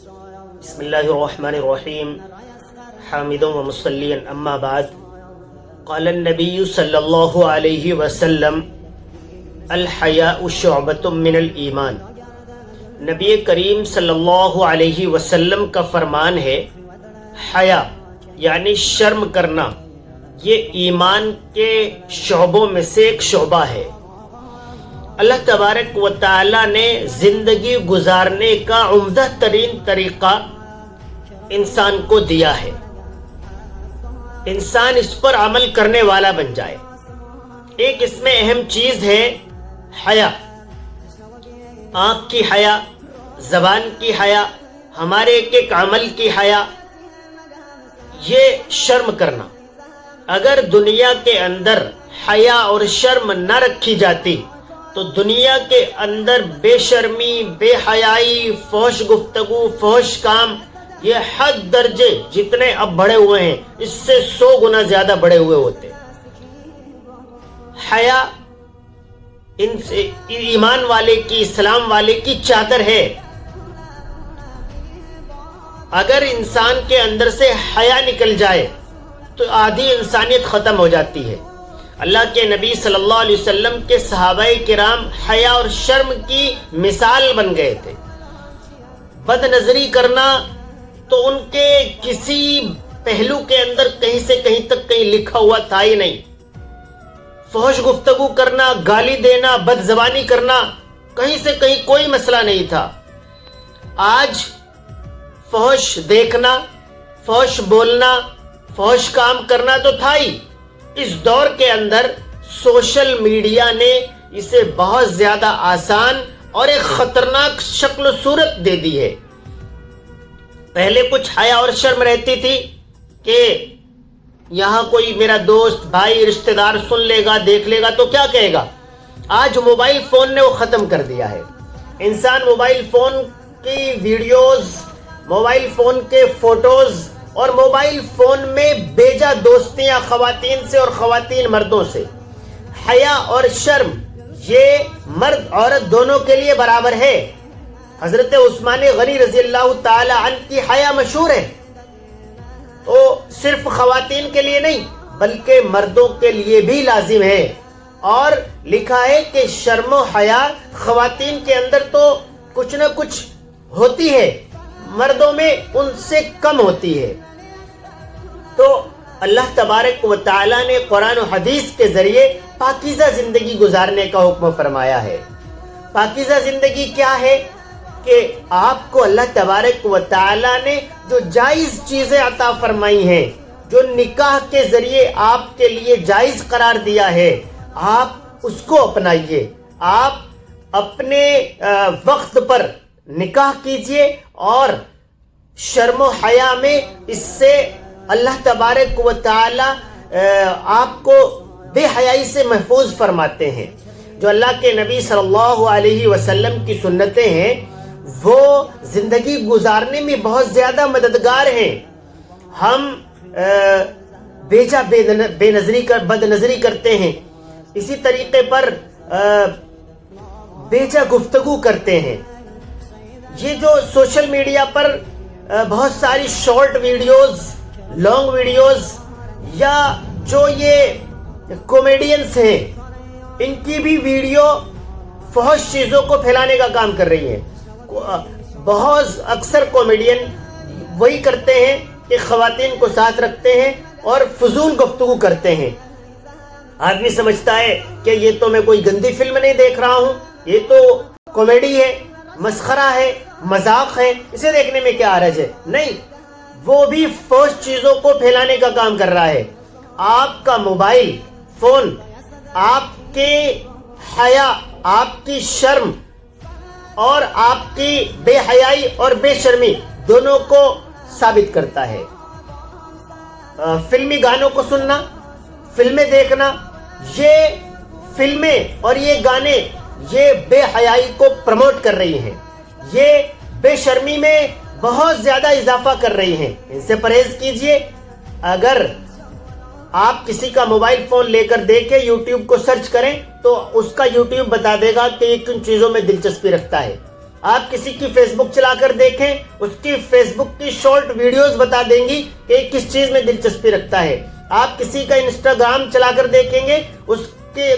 بسم اللہ الرحمن الرحیم حامد و مصلی اما بعد قال النبی صلی اللہ علیہ وسلم الحیاء شعبۃ من الایمان۔ نبی کریم صلی اللہ علیہ وسلم کا فرمان ہے حیا یعنی شرم کرنا یہ ایمان کے شعبوں میں سے ایک شعبہ ہے۔ اللہ تبارک و تعالی نے زندگی گزارنے کا عمدہ ترین طریقہ انسان کو دیا ہے، انسان اس پر عمل کرنے والا بن جائے۔ ایک اس میں اہم چیز ہے حیا، آنکھ کی حیا، زبان کی حیا، ہمارے ایک ایک عمل کی حیا، یہ شرم کرنا۔ اگر دنیا کے اندر حیا اور شرم نہ رکھی جاتی تو دنیا کے اندر بے شرمی، بے حیائی، فحش گفتگو، فحش کام یہ حد درجے جتنے اب بڑھے ہوئے ہیں اس سے 100 گنا زیادہ بڑھے ہوئے ہوتے۔ حیا ایمان والے کی، اسلام والے کی چادر ہے۔ اگر انسان کے اندر سے حیا نکل جائے تو آدھی انسانیت ختم ہو جاتی ہے۔ اللہ کے نبی صلی اللہ علیہ وسلم کے صحابہ کرام حیا اور شرم کی مثال بن گئے تھے۔ بد نظری کرنا تو ان کے کسی پہلو کے اندر کہیں سے کہیں تک کہیں لکھا ہوا تھا ہی نہیں۔ فحش گفتگو کرنا، گالی دینا، بد زبانی کرنا کہیں سے کہیں کوئی مسئلہ نہیں تھا۔ آج فحش دیکھنا، فحش بولنا، فحش کام کرنا تو تھا ہی۔ اس دور کے اندر سوشل میڈیا نے اسے بہت زیادہ آسان اور ایک خطرناک شکل و صورت دے دی ہے۔ پہلے کچھ حیا اور شرم رہتی تھی کہ یہاں کوئی میرا دوست، بھائی، رشتہ دار سن لے گا، دیکھ لے گا تو کیا کہے گا۔ آج موبائل فون نے وہ ختم کر دیا ہے۔ انسان موبائل فون کی ویڈیوز، موبائل فون کے فوٹوز اور موبائل فون میں بیجا دوستیاں خواتین سے اور خواتین مردوں سے۔ حیا اور شرم یہ مرد عورت دونوں کے لیے برابر ہے۔ حضرت عثمان غنی رضی اللہ تعالی عنہ کی حیا مشہور ہے، تو صرف خواتین کے لیے نہیں بلکہ مردوں کے لیے بھی لازم ہے۔ اور لکھا ہے کہ شرم و حیا خواتین کے اندر تو کچھ نہ کچھ ہوتی ہے، مردوں میں ان سے کم ہوتی ہے۔ تو اللہ تبارک و تعالی نے قرآن و حدیث کے ذریعے پاکیزہ زندگی گزارنے کا حکم فرمایا ہے۔ پاکیزہ زندگی کیا ہے کہ آپ کو اللہ تبارک و تعالی نے جو جائز چیزیں عطا فرمائی ہیں، جو نکاح کے ذریعے آپ کے لیے جائز قرار دیا ہے، آپ اس کو اپنائیے۔ آپ اپنے وقت پر نکاح کیجئے اور شرم و حیا میں اس سے اللہ تبارک و تعالی آپ کو بے حیائی سے محفوظ فرماتے ہیں۔ جو اللہ کے نبی صلی اللہ علیہ وسلم کی سنتیں ہیں وہ زندگی گزارنے میں بہت زیادہ مددگار ہیں۔ ہم بد نظری کرتے ہیں، اسی طریقے پر بیجا گفتگو کرتے ہیں۔ یہ جو سوشل میڈیا پر بہت ساری شارٹ ویڈیوز، لانگ ویڈیوز یا جو یہ کامیڈینس ہیں ان کی بھی ویڈیو فحش چیزوں کو پھیلانے کا کام کر رہی ہیں۔ بہت اکثر کامیڈین وہی کرتے ہیں کہ خواتین کو ساتھ رکھتے ہیں اور فضول گفتگو کرتے ہیں۔ آدمی سمجھتا ہے کہ یہ تو میں کوئی گندی فلم نہیں دیکھ رہا ہوں، یہ تو کامیڈی ہے، مسخرہ ہے، مذاق ہے، اسے دیکھنے میں کیا حرج ہے۔ نہیں، وہ بھی فحش چیزوں کو پھیلانے کا کام کر رہا ہے۔ آپ کا موبائل فون آپ کے حیا، آپ کی شرم اور آپ کی بے حیائی اور بے شرمی دونوں کو ثابت کرتا ہے۔ فلمی گانوں کو سننا، فلمیں دیکھنا، یہ فلمیں اور یہ گانے یہ بے حیائی کو پروموٹ کر رہی ہیں، یہ بے شرمی میں بہت زیادہ اضافہ کر رہی ہیں۔ ان سے پرہیز کیجئے۔ اگر آپ کسی کا موبائل فون لے کر دیکھیں، یوٹیوب کو سرچ کریں تو اس کا یوٹیوب بتا دے گا کہ یہ کن چیزوں میں دلچسپی رکھتا ہے۔ آپ کسی کی فیس بک چلا کر دیکھیں، اس کی فیس بک کی شارٹ ویڈیوز بتا دیں گی کہ کس چیز میں دلچسپی رکھتا ہے۔ آپ کسی کا انسٹاگرام چلا کر دیکھیں گے، اس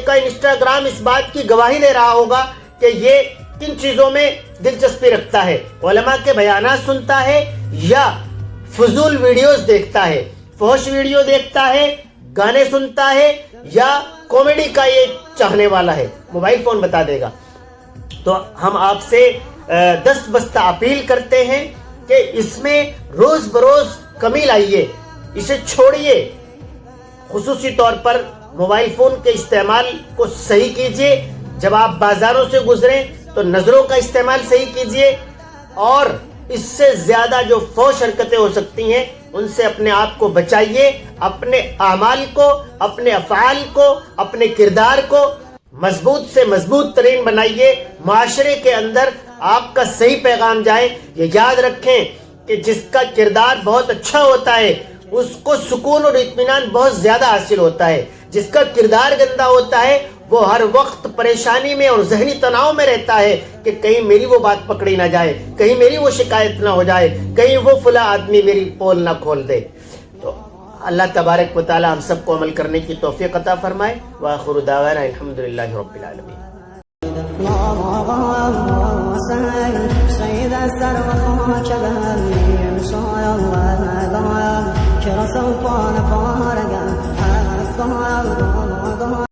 کا انسٹاگرام اس بات کی گواہی دے رہا ہوگا کہ یہ کن چیزوں میں دلچسپی رکھتا ہے، علماء کے بیانات سنتا ہے یا فضول ویڈیوز دیکھتا ہے، فحش ویڈیو دیکھتا ہے، گانے سنتا ہے یا کامیڈی کا یہ چاہنے والا ہے، موبائل فون بتا دے گا۔ تو ہم آپ سے دست بستہ اپیل کرتے ہیں کہ اس میں روز بروز کمی لائیے، اسے چھوڑیے۔ خصوصی طور پر موبائل فون کے استعمال کو صحیح کیجئے، جب آپ بازاروں سے گزریں تو نظروں کا استعمال صحیح کیجئے، اور اس سے زیادہ جو فحش حرکتیں ہو سکتی ہیں ان سے اپنے آپ کو بچائیے، اپنے اعمال کو، اپنے افعال کو، اپنے کردار کو مضبوط سے مضبوط ترین بنائیے، معاشرے کے اندر آپ کا صحیح پیغام جائے۔ یہ یاد رکھیں کہ جس کا کردار بہت اچھا ہوتا ہے اس کو سکون اور اطمینان بہت زیادہ حاصل ہوتا ہے، جس کا کردار گندا ہوتا ہے وہ ہر وقت پریشانی میں اور ذہنی تناؤ میں رہتا ہے کہ کہیں میری وہ بات پکڑی نہ جائے، کہیں میری وہ شکایت نہ ہو جائے، کہیں وہ فلاں آدمی میری پول نہ کھول دے۔ تو اللہ تبارک و تعالی ہم سب کو عمل کرنے کی توفیق عطا فرمائے۔ وآخر دعوانا الحمدللہ رب العالمین۔